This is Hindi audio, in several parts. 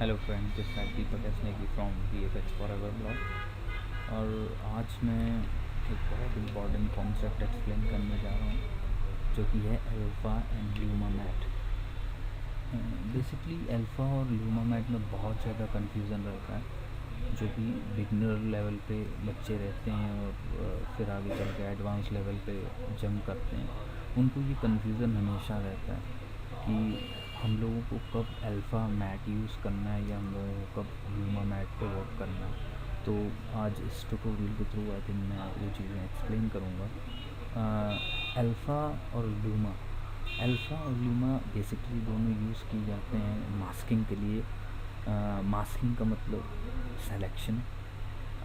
Hello friend, this side Deepak एसनेगी फ्रॉम VFX फॉरएवर ब्लॉग। और आज मैं एक बहुत इम्पॉर्टेंट कॉन्सेप्ट एक्सप्लेन करने जा रहा हूँ जो कि है alpha and luma matte. Basically alpha और ल्यूमा मैट में बहुत ज़्यादा कन्फ्यूज़न रहता है। जो भी बिगनर लेवल पे बच्चे रहते हैं और फिर आगे चल के एडवांस लेवल पे जंप करते हैं, उनको ये कन्फ्यूज़न हमेशा रहता है कि हम लोगों को कब अल्फ़ा मैट यूज़ करना है या हम लोगों को कब ल्यूमा मैट पे वर्क करना है। तो आज इस ट्यूटोरियल के थ्रू आई थिंक मैं वो चीज़ें एक्सप्लेन करूँगा। अल्फ़ा और ल्यूमा बेसिकली दोनों यूज़ किए जाते हैं मास्किंग के लिए। मास्किंग का मतलब सिलेक्शन।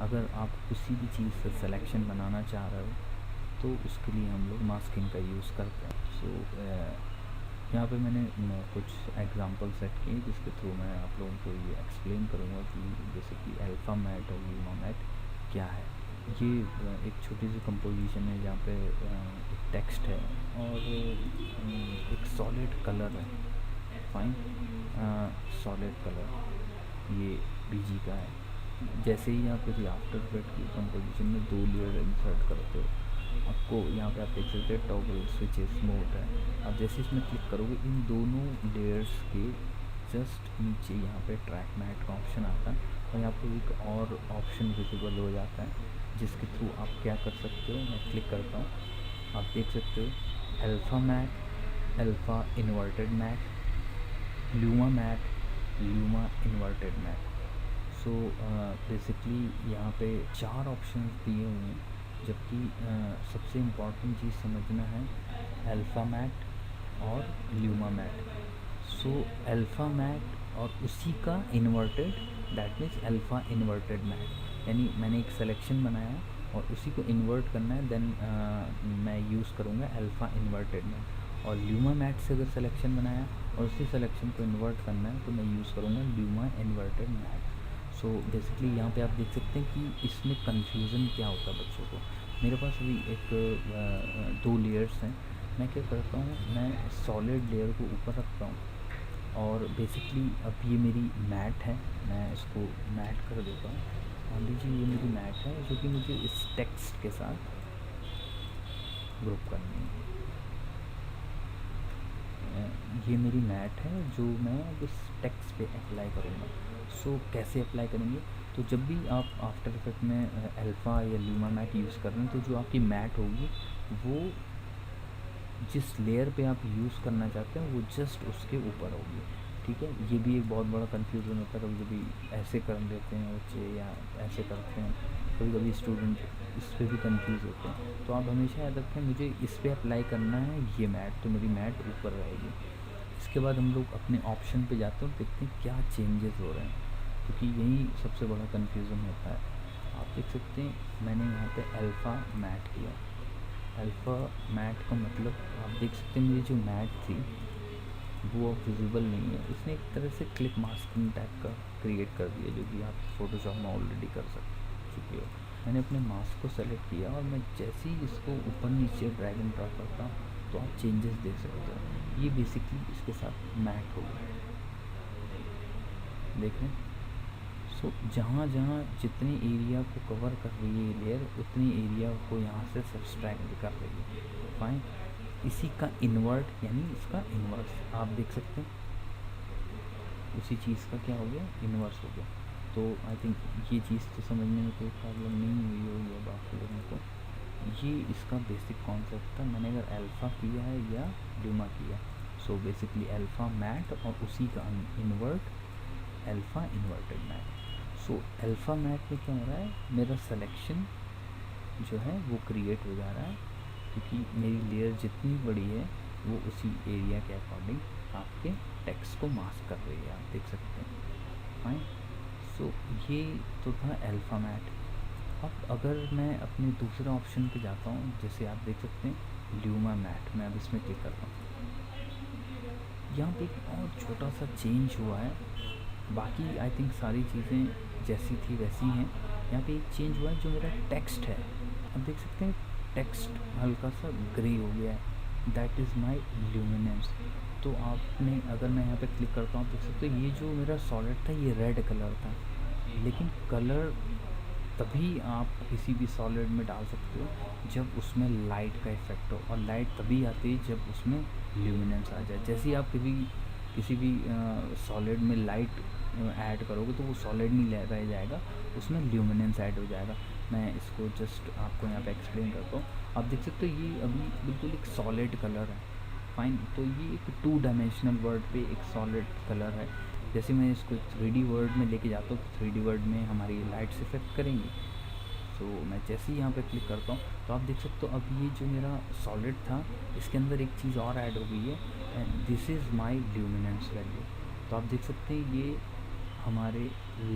अगर आप किसी भी चीज़ से सिलेक्शन बनाना चाह रहे हो तो उसके लिए हम लोग मास्किंग का यूज़ करते हैं। सो यहाँ पे मैंने कुछ एग्जांपल सेट किए जिसके थ्रू मैं आप लोगों को ये एक्सप्लेन करूँगा कि बेसिकली अल्फ़ा मैट और ल्यूमा मैट क्या है। ये एक छोटी सी कंपोजिशन है जहाँ पे एक टेक्स्ट है और एक सॉलिड कलर है। फाइन, सॉलिड कलर ये BG का है। जैसे ही आप किसी आफ्टर इफेक्ट की कंपोजिशन में 2 लेयर इंसर्ट करते हो, आपको यहाँ पे आप देख सकते हैं टॉगल स्विचेस मोड है। आप जैसे इसमें क्लिक करोगे इन दोनों लेयर्स के जस्ट नीचे यहाँ पे ट्रैक मैट का ऑप्शन आता है और यहाँ पे एक और ऑप्शन विजिबल हो जाता है जिसके थ्रू आप क्या कर सकते हो। मैं क्लिक करता हूँ, आप देख सकते हो alpha matte, alpha inverted matte, luma matte, luma inverted matte. So basically यहाँ पे 4 ऑप्शंस दिए हुए हैं, जबकि सबसे इम्पॉर्टेंट चीज़ समझना है अल्फ़ा मैट और luma matte. So alpha matte और उसी का inverted, that means alpha inverted matte. यानी मैंने एक सिलेक्शन बनाया और उसी को इन्वर्ट करना है, देन मैं यूज़ करूँगा अल्फ़ा इन्वर्टेड मैट। और ल्यूमा मैट से अगर सिलेक्शन बनाया और उसी सिलेक्शन को इन्वर्ट करना है तो मैं यूज़ करूँगा ल्यूमा इन्वर्टेड मैट। सो बेसिकली यहाँ पे आप देख सकते हैं कि इसमें कन्फ्यूज़न क्या होता है बच्चों को। मेरे पास अभी एक 2 लेयर्स हैं। मैं क्या करता हूँ, मैं सॉलिड लेयर को ऊपर रखता हूँ और बेसिकली अब ये मेरी मैट है, मैं इसको मैट कर देता हूँ। मान लीजिए ये मेरी मैट है जो कि मुझे इस टेक्स्ट के साथ ग्रुप करनी है। ये मेरी मैट है जो मैं अब इस टेक्स्ट पे अप्लाई करूँगा। सो कैसे अप्लाई करेंगे, तो जब भी आप आफ्टर इफेक्ट में अल्फ़ा या ल्यूमा मैट यूज़ कर रहे हैं तो जो आपकी मैट होगी वो जिस लेयर पे आप यूज़ करना चाहते हैं वो जस्ट उसके ऊपर होगी। ठीक है, ये भी एक बहुत बड़ा कन्फ्यूज़न होता है। कभी कभी ऐसे कर लेते हैं बच्चे या ऐसे करते हैं, कभी कभी स्टूडेंट इस पर भी कंफ्यूज होते हैं। तो आप हमेशा याद रखें मुझे इस पर अप्लाई करना है ये मैट, तो मेरी मैट ऊपर रहेगी। इसके बाद हम लोग अपने ऑप्शन पे जाते हैं और देखते हैं क्या चेंजेस हो रहे हैं, क्योंकि यही सबसे बड़ा कन्फ्यूज़न होता है। आप देख सकते हैं मैंने यहाँ पे अल्फ़ा मैट किया। अल्फ़ा मैट का मतलब आप देख सकते हैं मेरी जो मैट थी वो अब विजिबल नहीं है। इसने एक तरह से क्लिप मास्किंग टाइप का क्रिएट कर दिया जो कि आप फोटोशॉप में ऑलरेडी कर चुके हो। मैंने अपने मास्क को सेलेक्ट किया और मैं जैसे ही इसको ऊपर नीचे ड्रैग एंड ड्रॉप करता हूँ तो आप चेंजेस देख सकते हो। ये बेसिकली इसके साथ मैट हो गया, देखें। सो जहाँ जहाँ जितने एरिया को कवर कर रही है लेयर उतनी एरिया को यहाँ से सब्सट्रैक्ट कर रही है। फाइन, इसी का इन्वर्ट यानी इसका इन्वर्स आप देख सकते हैं, उसी चीज़ का क्या हो गया, इन्वर्स हो गया। तो आई थिंक ये चीज़ तो समझने में कोई प्रॉब्लम नहीं हुई होगी अब आप लोगों को। ये इसका बेसिक कॉन्सेप्ट था, मैंने अगर अल्फ़ा किया है या ल्यूमा किया। सो बेसिकली अल्फ़ा मैट और उसी का invert alpha inverted matte. So alpha matte में क्या हो रहा है, मेरा सिलेक्शन जो है वो क्रिएट हो जा रहा है, क्योंकि मेरी लेयर जितनी बड़ी है वो उसी एरिया के अकॉर्डिंग आपके टेक्स्ट को मास्क कर रही है, आप देख सकते हैं। फाइन, सो ये तो था अल्फ़ा मैट। अब अगर मैं अपने दूसरे ऑप्शन पे जाता हूँ, जैसे आप देख सकते हैं ल्यूमा मैट, मैं अब इसमें क्लिक करता हूँ। यहाँ पे एक बहुत छोटा सा चेंज हुआ है, बाकी आई थिंक सारी चीज़ें जैसी थी वैसी हैं। यहाँ पे एक चेंज हुआ है, जो मेरा टेक्स्ट है आप देख सकते हैं टेक्स्ट हल्का सा ग्रे हो गया है, दैट इज़ माई ल्यूमिनेंस। तो आपने अगर मैं यहाँ पे क्लिक करता हूँ, देख सकते हो ये जो मेरा सॉलिड था ये रेड कलर था, लेकिन कलर तभी आप किसी भी सॉलिड में डाल सकते हो जब उसमें लाइट का इफ़ेक्ट हो, और लाइट तभी आती है जब उसमें ल्यूमिनेंस आ जाए। जैसे ही आप किसी भी सॉलिड में लाइट ऐड करोगे तो वो सॉलिड नहीं रह जाएगा, उसमें ल्यूमिनेंस ऐड हो जाएगा। मैं इसको जस्ट आपको यहाँ पे एक्सप्लेन करता हूँ। आप देख सकते हो ये अभी बिल्कुल एक सॉलिड कलर है, फाइन। तो ये एक 2 डायमेंशनल वर्ड पे एक सॉलिड कलर है। जैसे मैं इसको 3D वर्ड में लेके जाता हूँ तो 3D वर्ड में हमारी लाइट्स इफेक्ट करेंगी। सो मैं जैसे ही यहाँ पे क्लिक करता हूँ तो आप देख सकते हो अब ये जो मेरा सॉलिड था इसके अंदर एक चीज़ और ऐड हो गई है, and this is my luminance value. तो आप देख सकते हैं ये हमारे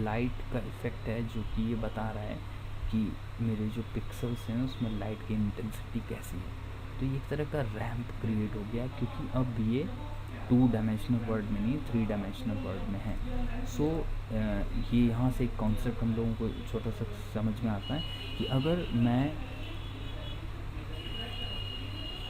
लाइट का इफ़ेक्ट है जो कि ये बता रहा है कि मेरे जो पिक्सल्स हैं उसमें लाइट की इंटेंसिटी कैसी है। तो ये एक तरह का रैम्प क्रिएट हो गया, क्योंकि अब ये 2 डायमेंशनल वर्ड में नहीं 3 डायमेंशनल वर्ड में है। सो ये यहाँ से एक कॉन्सेप्ट हम लोगों को छोटा सा समझ में आता है कि अगर मैं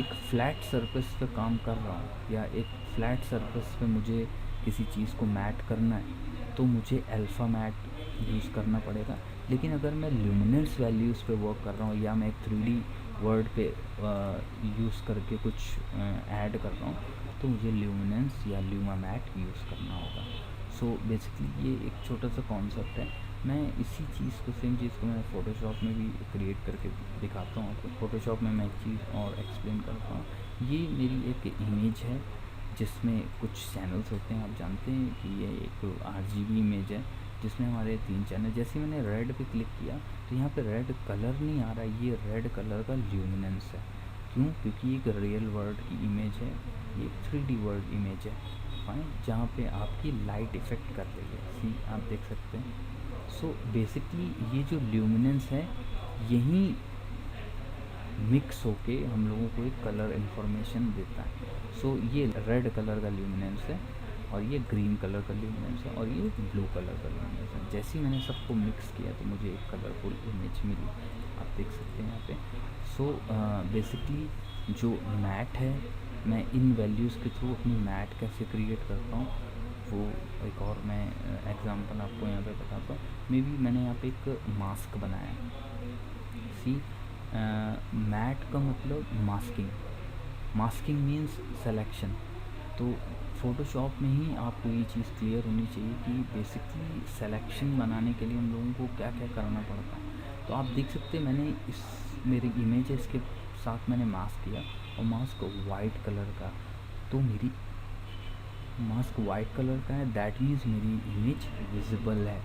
एक फ्लैट सरफेस पे काम कर रहा हूँ या एक फ्लैट सरफेस पे मुझे किसी चीज़ को मैट करना है तो मुझे अल्फ़ा मैट यूज़ करना पड़ेगा। लेकिन अगर मैं ल्यूमिनेंस वैल्यूज़ पे वर्क कर रहा हूँ या मैं एक 3D वर्ड पे यूज़ करके कुछ ऐड कर रहा हूँ तो मुझे ल्यूमिनेंस या ल्यूमा मैट यूज़ करना होगा। सो बेसिकली ये एक छोटा सा कॉन्सेप्ट है। मैं इसी चीज़ को सेम चीज़ को मैं फ़ोटोशॉप में भी क्रिएट करके दिखाता हूँ। तो फ़ोटोशॉप में मैं एक चीज़ और एक्सप्लेन करता हूँ। ये मेरी एक इमेज है जिसमें कुछ चैनल्स होते हैं, आप जानते हैं कि ये एक RGB इमेज है जिसमें हमारे 3 चैनल। जैसे मैंने रेड पे क्लिक किया तो यहाँ पे रेड कलर नहीं आ रहा, ये रेड कलर का ल्यूमिनेंस है। क्यों? क्योंकि एक रियल वर्ल्ड की इमेज है, ये 3D वर्ल्ड इमेज है, फाइन, जहाँ पे आपकी लाइट इफ़ेक्ट कर रही है। सी आप देख सकते हैं। सो बेसिकली ये जो ल्यूमिनेंस है यही मिक्स होके हम लोगों को एक कलर इन्फॉर्मेशन देता है। सो ये रेड कलर का ल्यूमिनेंस है और ये ग्रीन कलर का ल्यूमिनेंस है और ये ब्लू कलर का ल्यूमिनेंस है। जैसे ही मैंने सबको मिक्स किया तो मुझे एक कलरफुल इमेज मिली, आप देख सकते हैं यहाँ पे। सो बेसिकली जो मैट है, मैं इन वैल्यूज़ के थ्रू अपनी मैट कैसे क्रिएट करता हूँ वो एक और मैं एग्जांपल आपको यहाँ पे बताता हूँ। मे बी मैंने यहाँ पे एक मास्क बनाया है। सी मैट का मतलब मास्किंग, मास्किंग मीन्स सिलेक्शन। तो फ़ोटोशॉप में ही आपको ये चीज़ क्लियर होनी चाहिए कि बेसिकली सिलेक्शन बनाने के लिए हम लोगों को क्या क्या करना पड़ता है। तो आप देख सकते हैं मैंने इस मेरी इमेज है इसके साथ मैंने मास्क किया और मास्क वाइट कलर का, तो मेरी मास्क वाइट कलर का है, दैट मीन्स मेरी इमेज विजिबल है,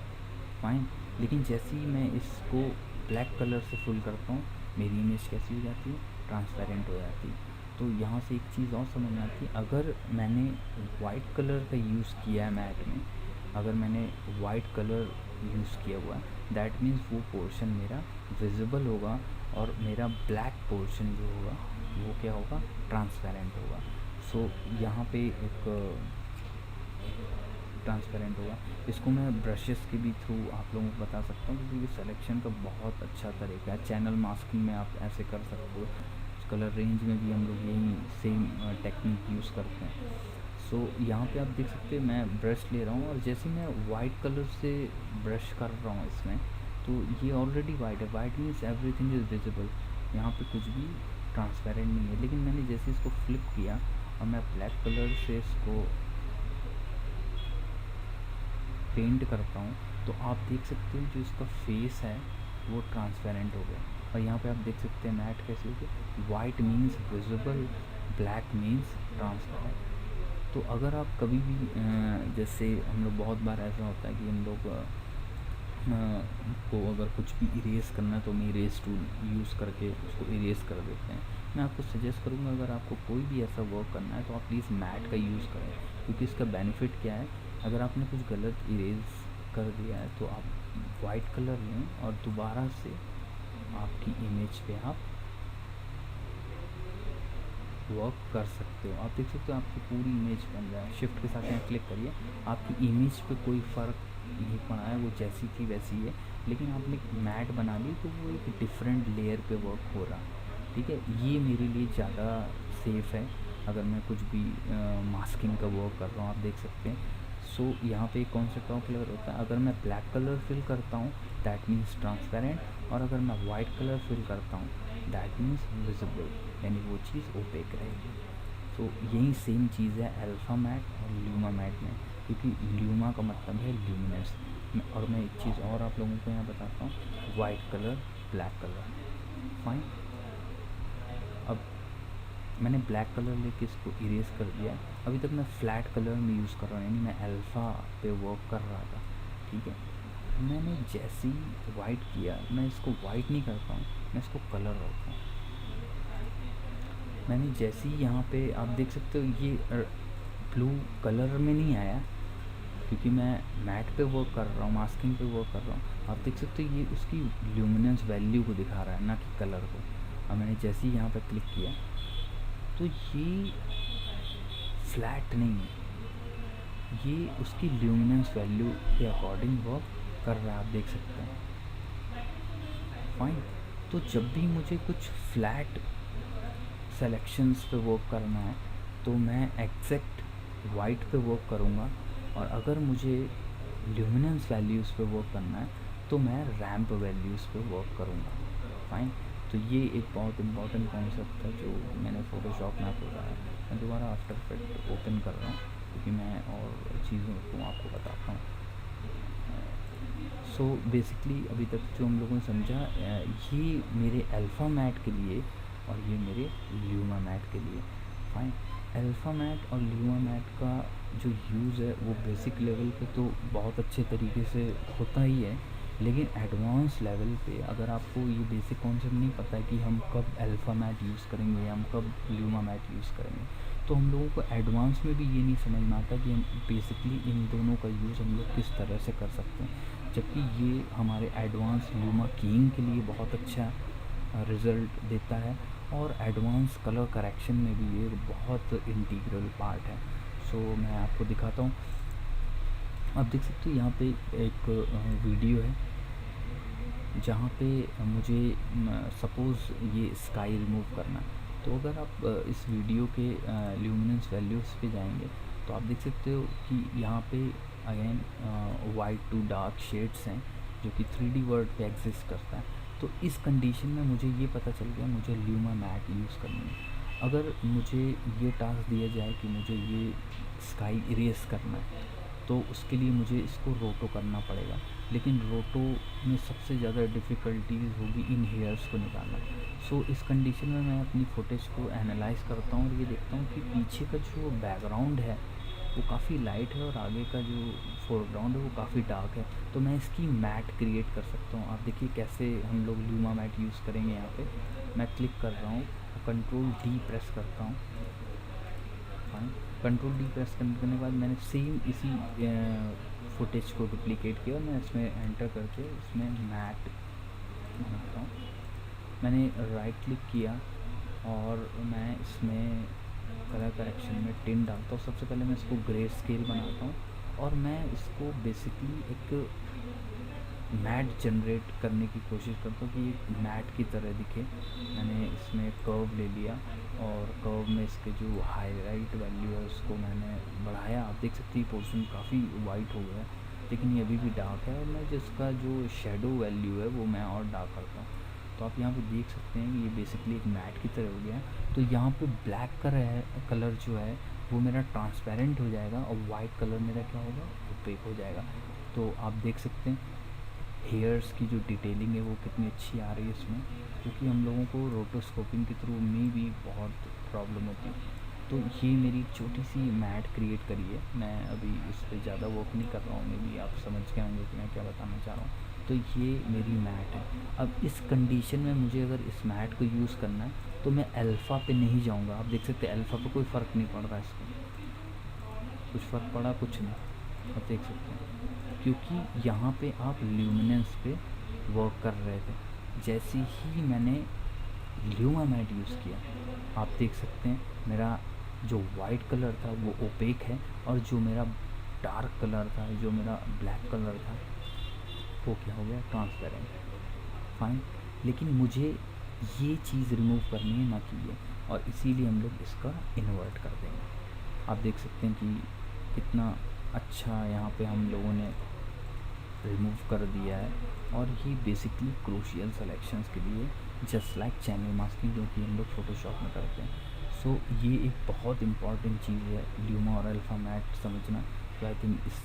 फाइन। लेकिन जैसे ही मैं इसको ब्लैक कलर से फुल करता हूँ मेरी इमेज कैसी हो जाती है, ट्रांसपेरेंट हो जाती है। तो यहाँ से एक चीज़ और समझ में आती है, अगर मैंने वाइट कलर का यूज़ किया है मैट में, अगर मैंने वाइट कलर यूज़ किया हुआ है दैट मीन्स वो पोर्शन मेरा विजिबल होगा और मेरा ब्लैक पोर्शन जो होगा वो क्या होगा, ट्रांसपेरेंट होगा। सो यहाँ पे एक ट्रांसपेरेंट होगा। इसको मैं ब्रशेस के भी थ्रू आप लोगों को बता सकता हूँ क्योंकि ये सिलेक्शन का बहुत अच्छा तरीका है। चैनल मास्किंग में आप ऐसे कर सकते हो, कलर रेंज में भी हम लोग यही सेम टेक्निक यूज़ करते हैं। सो यहाँ पे आप देख सकते हैं मैं ब्रश ले रहा हूँ और जैसे मैं वाइट कलर से ब्रश कर रहा हूँ इसमें, तो ये ऑलरेडी वाइट है, white means everything is visible, यहाँ पे कुछ भी ट्रांसपेरेंट नहीं है। लेकिन मैंने जैसे इसको फ्लिप किया और मैं ब्लैक कलर से इसको पेंट करता हूँ तो आप देख सकते हो जो इसका फेस है वो ट्रांसपेरेंट हो गया। और यहाँ पे आप देख सकते हैं मैट कैसे हो गया, white means visible, black means transparent. तो अगर आप कभी भी जैसे हम लोग बहुत बार ऐसा होता है कि हम लोग को अगर कुछ भी इरेज़ करना है तो हम इरेज़ टूल यूज़ करके उसको इरेज़ कर देते हैं। मैं आपको सजेस्ट करूँगा अगर आपको कोई भी ऐसा वर्क करना है तो आप प्लीज़ मैट का यूज़ करें, क्योंकि इसका बेनिफिट क्या है, अगर आपने कुछ गलत इरेज़ कर दिया है तो आप वाइट कलर लें और दोबारा से आपकी इमेज पे आप वर्क कर सकते हो। आप देख सकते हो आपकी पूरी इमेज बन रहा है। शिफ्ट के साथ यहाँ क्लिक करिए, आपकी इमेज पे कोई फ़र्क नहीं पड़ा है, वो जैसी थी वैसी है। लेकिन आपने मैट बना ली तो वो एक डिफरेंट लेयर पे वर्क हो रहा, ठीक है। ये मेरे लिए ज़्यादा सेफ़ है अगर मैं कुछ भी मास्किंग का वर्क कर रहा हूँ, आप देख सकते हैं। सो यहाँ पे कौन सा टॉप लेयर होता है, अगर मैं ब्लैक कलर फिल करता हूँ दैट मीन्स ट्रांसपेरेंट, और अगर मैं वाइट कलर फिल करता हूँ दैट मीन्स विजिबल, यानी वो चीज़ ओपेक रहेगी। तो यही सेम चीज़ है अल्फ़ा मैट और ल्यूमा मैट में, क्योंकि ल्यूमा का मतलब है ल्यूमिनेंस। और मैं एक चीज़ और आप लोगों को यहाँ बताता हूँ, white colour, black colour, fine. अब मैंने ब्लैक कलर लेके इसको इरेज कर दिया। अभी तक मैं फ्लैट कलर में यूज़ कर रहा हूँ, यानी मैं अल्फ़ा पे वर्क कर रहा था, ठीक है। मैंने जैसे ही वाइट किया, मैं इसको वाइट नहीं करता हूँ, मैं इसको कलर करता हूँ। मैंने जैसे ही यहाँ पे आप देख सकते हो ये ब्लू कलर में नहीं आया, क्योंकि मैं मैट पे वर्क कर रहा हूँ, मास्किंग पे वर्क कर रहा हूँ। आप देख सकते हो ये उसकी ल्यूमिनेंस वैल्यू को दिखा रहा है, ना कि कलर को। अब मैंने जैसे ही यहाँ पे क्लिक किया तो ये फ्लैट नहीं है, ये उसकी ल्यूमिनेंस वैल्यू के अकॉर्डिंग वर्क कर रहा है, आप देख सकते हैं, फाइन। तो जब भी मुझे कुछ फ्लैट सेलेक्शंस पे वर्क करना है तो मैं एग्जैक्ट वाइट पे वर्क करूँगा, और अगर मुझे ल्यूमिनेंस वैल्यूज़ पे वर्क करना है तो मैं रैम्प वैल्यूज़ पे वर्क करूँगा, फाइन। तो ये एक बहुत इम्पॉर्टेंट कॉन्सेप्ट है जो मैंने फ़ोटोशॉप में आपको बताया। मैं दोबारा आफ्टर इफेक्ट ओपन कर रहा हूँ क्योंकि मैं और चीज़ों को आपको बताता हूँ। सो बेसिकली अभी तक जो हम लोगों ने समझा, ये मेरे अल्फ़ा मैट के लिए और ये मेरे ल्यूमा मैट के लिए, फाइन। अल्फ़ा मैट और ल्यूमा मैट का जो यूज़ है वो बेसिक लेवल पे तो बहुत अच्छे तरीके से होता ही है, लेकिन एडवांस लेवल पे अगर आपको ये बेसिक कॉन्सेप्ट नहीं पता है कि हम कब अल्फ़ा मैट यूज़ करेंगे या हम कब ल्यूमा मैट यूज़ करेंगे, तो हम लोगों को एडवांस में भी ये नहीं समझ में आता कि हम बेसिकली इन दोनों का यूज़ हम लोग किस तरह से कर सकते हैं। जबकि ये हमारे एडवांस ल्यूमा कीइंग के लिए बहुत अच्छा रिज़ल्ट देता है, और एडवांस कलर करेक्शन में भी ये बहुत इंटीग्रल पार्ट है। सो मैं आपको दिखाता हूँ। आप देख सकते हो यहाँ पे एक वीडियो है जहाँ पे मुझे सपोज़ ये स्काई रिमूव करना है। तो अगर आप इस वीडियो के ल्यूमिनेंस वैल्यूज़ पे जाएंगे तो आप देख सकते हो कि यहाँ पे again white to dark shades हैं जो कि 3D वर्ड पे एग्जिस्ट करता है। तो इस कंडीशन में मुझे ये पता चल गया मुझे ल्यूमा मैट यूज़ करनी है। अगर मुझे ये टास्क दिया जाए कि मुझे ये स्काई इरेज करना है तो उसके लिए मुझे इसको रोटो करना पड़ेगा, लेकिन रोटो में सबसे ज़्यादा डिफ़िकल्टीज होगी इन हेयर्स को निकालना। सो इस कंडीशन में मैं अपनी फुटेज को एनालाइज़ करता हूँ और ये देखता हूँ कि पीछे का जो बैकग्राउंड है वो काफ़ी लाइट है और आगे का जो फोरग्राउंड है वो काफ़ी डार्क है। तो मैं इसकी मैट क्रिएट कर सकता हूँ। आप देखिए कैसे हम लोग ल्यूमा मैट यूज़ करेंगे। यहाँ पे मैं क्लिक कर रहा हूँ, कंट्रोल डी प्रेस करता हूँ, कंट्रोल डी प्रेस करने के बाद मैंने सेम इसी फुटेज को डुप्लिकेट किया और मैं इसमें एंटर करके इसमें मैट बनाता हूँ। मैंने राइट क्लिक किया और मैं इसमें कलर करेक्शन में टिन डालता हूँ। सबसे पहले मैं इसको ग्रे स्केल बनाता हूँ और मैं इसको बेसिकली एक मैट जनरेट करने की कोशिश करता हूँ कि एक मैट की तरह दिखे। मैंने इसमें कर्व ले लिया और कर्व में इसके जो हाईलाइट वैल्यू है उसको मैंने बढ़ाया। आप देख सकते हैं पोर्शन काफ़ी वाइट हो गया है, लेकिन ये अभी भी डार्क है। और मैं जिसका जो शेडो वैल्यू है वो मैं और डार्क करता हूँ। तो आप यहाँ पे देख सकते हैं कि ये बेसिकली एक मैट की तरह हो गया है। तो यहाँ पे ब्लैक कलर जो है वो मेरा ट्रांसपेरेंट हो जाएगा और वाइट कलर मेरा क्या होगा, ओपेक हो जाएगा। तो आप देख सकते हैं हेयर्स की जो डिटेलिंग है वो कितनी अच्छी आ रही है इसमें, क्योंकि हम लोगों को रोटोस्कोपिंग के थ्रू में भी बहुत प्रॉब्लम होती है। तो ये मेरी छोटी सी मैट क्रिएट करी है। मैं अभी इस पर ज़्यादा वर्क नहीं कर रहा हूँ, मे बी आप समझ गए होंगे कि मैं क्या बताना चाह रहा हूँ। तो ये मेरी मैट है। अब इस कंडीशन में मुझे अगर इस मैट को यूज़ करना है तो मैं अल्फ़ा पे नहीं जाऊँगा। आप देख सकते हैं अल्फ़ा पे कोई फ़र्क नहीं पड़ रहा है, इसको कुछ फ़र्क पड़ा कुछ नहीं, आप देख सकते हैं, क्योंकि यहाँ पे आप ल्यूमिनेंस पे वर्क कर रहे थे। जैसे ही मैंने ल्यूमा मैट यूज़ किया आप देख सकते हैं मेरा जो वाइट कलर था वो ओपेक है और जो मेरा डार्क कलर था, जो मेरा ब्लैक कलर था, वो क्या हो गया, ट्रांसपेरेंट, फाइन। लेकिन मुझे ये चीज़ रिमूव करनी है, ना कि ये। और इसीलिए हम लोग इसका इन्वर्ट कर देंगे। आप देख सकते हैं कि कितना अच्छा यहाँ पे हम लोगों ने रिमूव कर दिया है। और ये बेसिकली क्रूशियल सेलेक्शंस के लिए, जस्ट लाइक चैनल मास्किंग जो कि हम लोग फ़ोटोशॉप में करते हैं। सो ये एक बहुत इंपॉर्टेंट चीज़ है ल्यूमा और अल्फ़ा मैट समझना। तो आई थिंक इस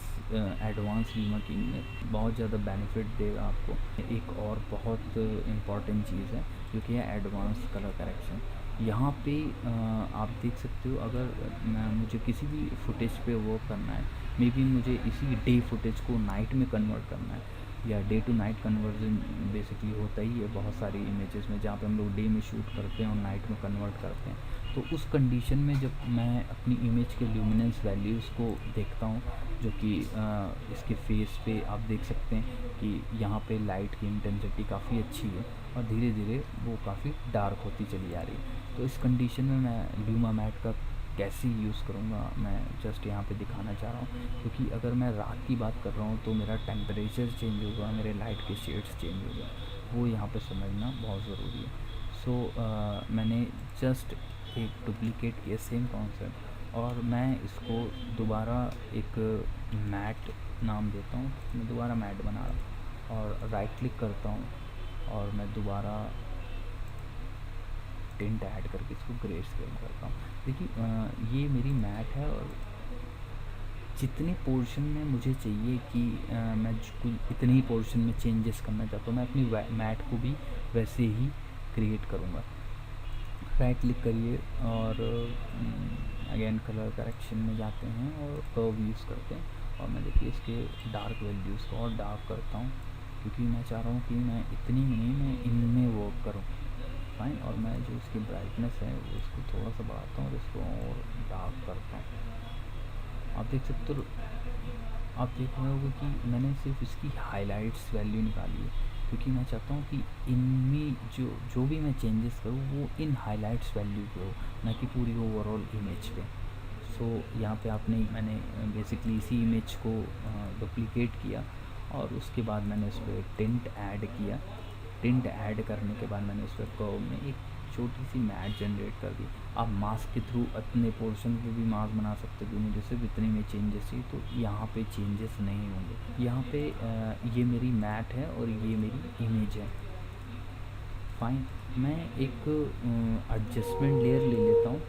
एडवांस ल्यूमा किंग में बहुत ज़्यादा बेनिफिट देगा आपको। एक और बहुत इम्पॉर्टेंट चीज़ है जो कि है एडवांस कलर करेक्शन। यहाँ पे आप देख सकते हो, अगर मुझे किसी भी फुटेज पे वर्क करना है, मे बी मुझे इसी डे फुटेज को नाइट में कन्वर्ट करना है, या day to night conversion basically होता ही है बहुत सारी इमेजेस में, जहाँ पे हम लोग डे में शूट करते हैं और नाइट में कन्वर्ट करते हैं। तो उस कंडीशन में जब मैं अपनी इमेज के ल्यूमिनेंस वैल्यूज़ को देखता हूँ, जो कि इसके फेस पे आप देख सकते हैं कि यहाँ पे लाइट की इंटेंसिटी काफ़ी अच्छी है और धीरे धीरे वो काफ़ी डार्क होती चली जा रही है। तो इस कंडीशन में मैं ल्यूमा मैट का कैसे यूज़ करूँगा, मैं जस्ट यहाँ पे दिखाना चाह रहा हूँ। क्योंकि अगर मैं रात की बात कर रहा हूँ तो मेरा टेम्परेचर चेंज होगा, मेरे लाइट के शेड्स चेंज होगा, वो यहाँ पे समझना बहुत ज़रूरी है। सो मैंने जस्ट एक डुप्लीकेट किया सेम कॉन्सेप्ट, और मैं इसको दोबारा एक मैट नाम देता हूँ। मैं दोबारा मैट बना रहा हूँ और राइट क्लिक करता हूँ और मैं दोबारा टिंट ऐड करके इसको ग्रे स्केल करता हूँ। देखिए ये मेरी मैट है, और जितने पोर्शन में मुझे चाहिए कि मैं कुछ इतने ही पोर्शन में चेंजेस करना चाहता हूँ, मैं अपनी मैट को भी वैसे ही क्रिएट करूँगा। राइट क्लिक करिए और अगेन कलर करेक्शन में जाते हैं और कर्व यूज़ करते हैं, और मैं देखिए इसके डार्क वैल्यूज़ को और डार्क करता हूँ, क्योंकि मैं चाह रहा हूँ कि मैं इतनी में नहीं, मैं इनमें वर्क करूँ। फाइन, और मैं जो इसकी ब्राइटनेस है वो इसको थोड़ा सा बढ़ाता हूँ और इसको और डार्क करता हूँ। आप देख सकते हो, आप देख रहे होगे कि मैंने सिर्फ इसकी हाइलाइट्स वैल्यू निकाली है, क्योंकि मैं चाहता हूँ कि इनमें जो भी मैं चेंजेस करूँ वो इन हाइलाइट्स वैल्यू पे हो, ना कि पूरी ओवरऑल इमेज पे। सो यहाँ पे मैंने बेसिकली इसी इमेज को डुप्लिकेट किया, और उसके बाद मैंने उस पर टिंट ऐड किया। टिंट ऐड करने के बाद मैंने उस पर कर्व में एक छोटी सी मैट जनरेट कर दी। आप मास्क के थ्रू अपने पोर्शन पे भी मास्क बना सकते हो, मुझे सिर्फ इतने में चेंजेस चाहिए, तो यहाँ पे चेंजेस नहीं होंगे। यहाँ पे ये मेरी मैट है और ये मेरी इमेज है। फाइन, मैं एक एडजस्टमेंट लेयर ले लेता हूँ।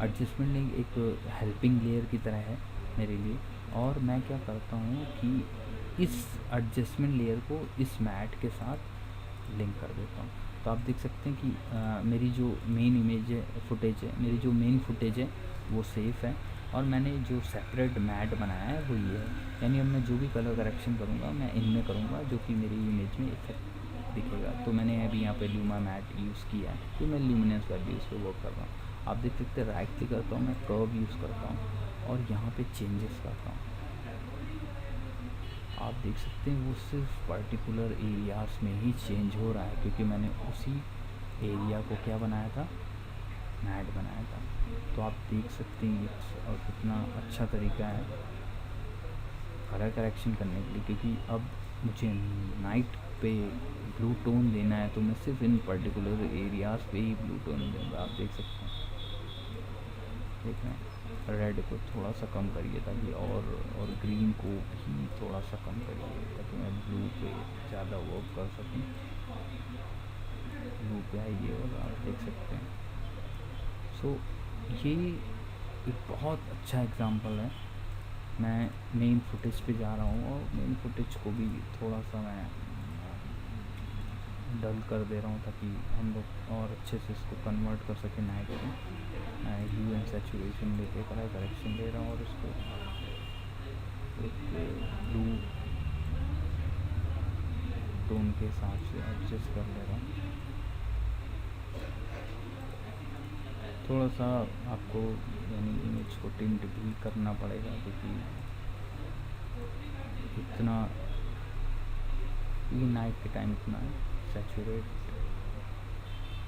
एडजस्टमेंट लेयर एक हेल्पिंग लेयर की तरह है मेरे लिए, और मैं क्या करता हूँ कि इस एडजस्टमेंट लेयर को इस मैट के साथ लिंक कर देता हूँ। तो आप देख सकते हैं कि मेरी जो मेन इमेज है, फुटेज है, मेरी जो मेन फुटेज है वो सेफ़ है, और मैंने जो सेपरेट मैट बनाया है वो ये है। यानी अब मैं जो भी कलर करेक्शन करूँगा मैं इनमें करूँगा, जो कि मेरी इमेज में इफेक्ट दिखेगा। तो मैंने अभी यहाँ पे ल्यूमा मैट यूज़ किया है, तो मैं ल्यूमिनेंस वैल्यूज़ पे वर्क कर रहा हूँ। आप देख सकते हैं, राइट क्लिक करता हूँ, मैं कर्व यूज़ करता हूँ और यहाँ पे चेंजेस करता हूँ। आप देख सकते हैं वो सिर्फ पर्टिकुलर एरियाज़ में ही चेंज हो रहा है, क्योंकि मैंने उसी एरिया को क्या बनाया था, मैट बनाया था। तो आप देख सकते हैं ये और कितना अच्छा तरीका है कलर करेक्शन करने के लिए, क्योंकि अब मुझे नाइट पे ब्लू टोन लेना है, तो मैं सिर्फ इन पर्टिकुलर एरियाज़ पे ही ब्लू टोन दूँगा। आप देख सकते हैं, देख रहे हैं, रेड को थोड़ा सा कम करिए ताकि और ग्रीन को भी थोड़ा सा कम करिए, ताकि मैं ब्लू पे ज़्यादा वर्क कर सकूँ। ब्लू पे आइए और आप देख सकते हैं। सो ये एक बहुत अच्छा एग्ज़ाम्पल है। मैं मेन फुटेज पे जा रहा हूँ और मेन फुटेज को भी थोड़ा सा मैं डल कर दे रहा हूँ, ताकि हम लोग और अच्छे से इसको कन्वर्ट कर सकें नाइट में। ह्यू एंड सैचुरेशन लेके कलर करेक्शन ले रहा हूँ और इसको एक ब्लू टोन के हिसाब से एडजस्ट कर ले रहा हूँ। थोड़ा सा आपको यानी इमेज को टिंट भी करना पड़ेगा, क्योंकि इतना ये नाइट के टाइम इतना सैचुरेट,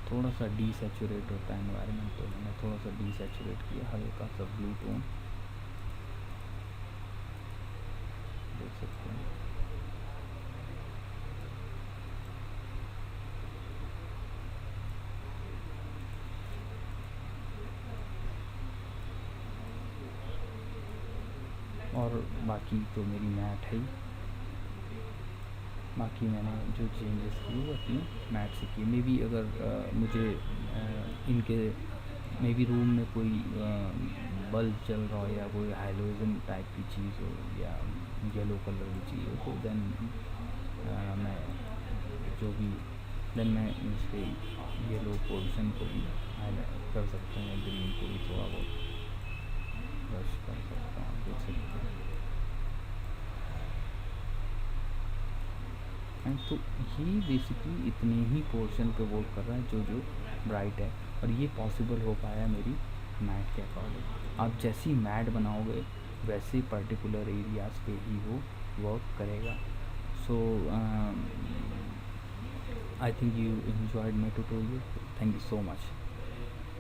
थोड़ा सा डी सैचुरेट होता है एनवायरनमेंट, तो मैंने थोड़ा सा डी सैचुरेट किया, हल्का सा ब्लू टोन देख सकते हैं। और बाकी तो मेरी मैट है ही। बाकी मैंने जो चेंजेस किए वो अपनी मैट से किए। मे बी अगर मुझे इनके मे बी रूम में कोई बल्ब चल रहा हो या कोई हाइलोजन टाइप की चीज़ हो या येलो कलर की चीज़ हो, तो देन मैं जो भी देन मैं इसके येलो पोर्शन को भी हाईलाइट कर सकता हूँ या ग्रीन को भी थोड़ा बहुत ब्रश कर सकता हूँ, देख सकते हैं। एंड तो ये बेसिकली इतने ही पोर्शन पे वर्क कर रहा है जो ब्राइट है, और ये पॉसिबल हो पाया मेरी मैट के अकॉर्डिंग। आप जैसी मैट बनाओगे वैसे पर्टिकुलर एरियाज़ पे ही वो वर्क करेगा। So I think you enjoyed my tutorial. Thank you so much.